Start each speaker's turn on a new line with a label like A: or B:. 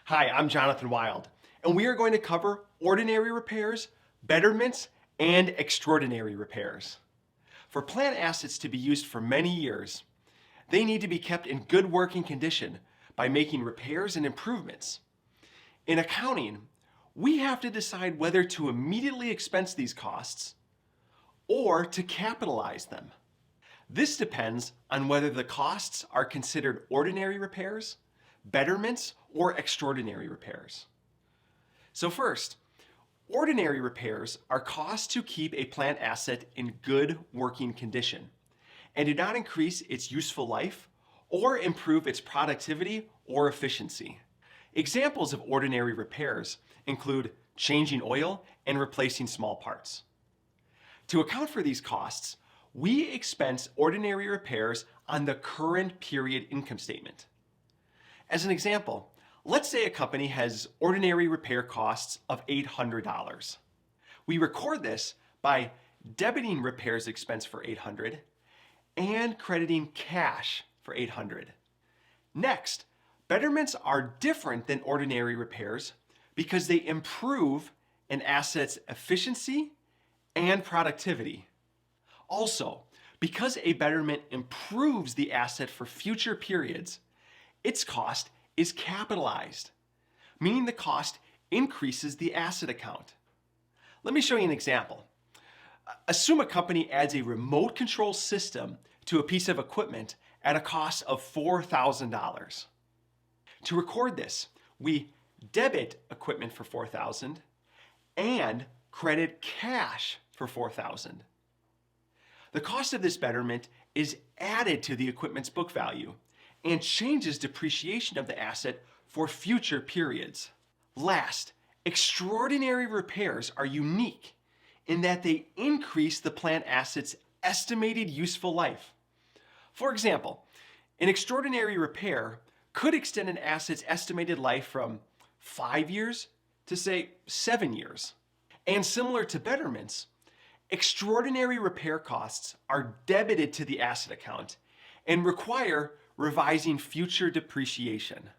A: Hi, I'm Jonathan Wild, and we are going to cover ordinary repairs, betterments, and extraordinary repairs. For plant assets to be used for many years, they need to be kept in good working condition by making repairs and improvements. In accounting, we have to decide whether to immediately expense these costs or to capitalize them. This depends on whether the costs are considered ordinary repairs, betterments, or extraordinary repairs. So first, ordinary repairs are costs to keep a plant asset in good working condition and do not increase its useful life or improve its productivity or efficiency. Examples of ordinary repairs include changing oil and replacing small parts. To account for these costs, we expense ordinary repairs on the current period income statement. As an example, let's say a company has ordinary repair costs of $800. We record this by debiting repairs expense for $800 and crediting cash for $800. Next, betterments are different than ordinary repairs because they improve an asset's efficiency and productivity. Also, because a betterment improves the asset for future periods, its cost is capitalized, meaning the cost increases the asset account. Let me show you an example. Assume a company adds a remote control system to a piece of equipment at a cost of $4,000. To record this, we debit equipment for $4,000 and credit cash for $4,000. The cost of this betterment is added to the equipment's book value and changes depreciation of the asset for future periods. Last, extraordinary repairs are unique in that they increase the plant asset's estimated useful life. For example, an extraordinary repair could extend an asset's estimated life from 5 years to, say, 7 years. And similar to betterments, extraordinary repair costs are debited to the asset account and require revising future depreciation.